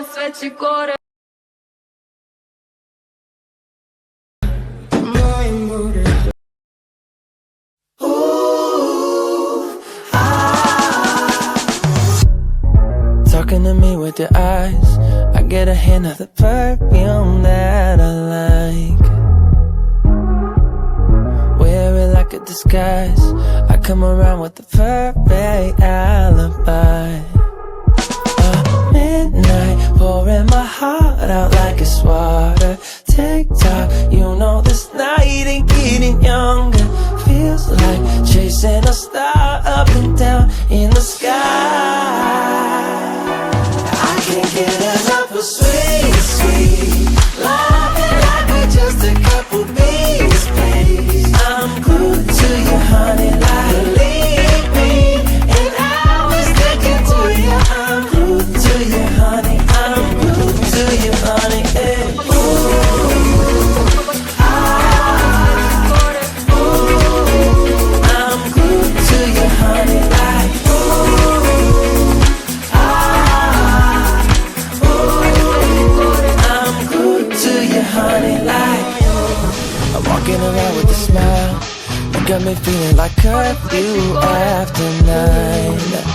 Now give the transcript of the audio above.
sveće gore. Talking to me with your eyes, I get a hint of the perfume that I like. Wear it like a disguise, I come around with the perfect alibi. Midnight, pouring my heart out like it's water. Tick-tock, you know this night ain't getting younger. Feels like chasing a star up and down in the sky. I can't get enough of sweet, sweet loving like we're just a couple bees, please. I'm glued to you, honey, like believe me. And I was thinking to you, I'm glued to you, honey. I'm glued to you, honey. Hey. I'm glued to you, honey, like I'm glued to you, honey, like I'm walking around with a smile. You got me feeling like curfew after 9.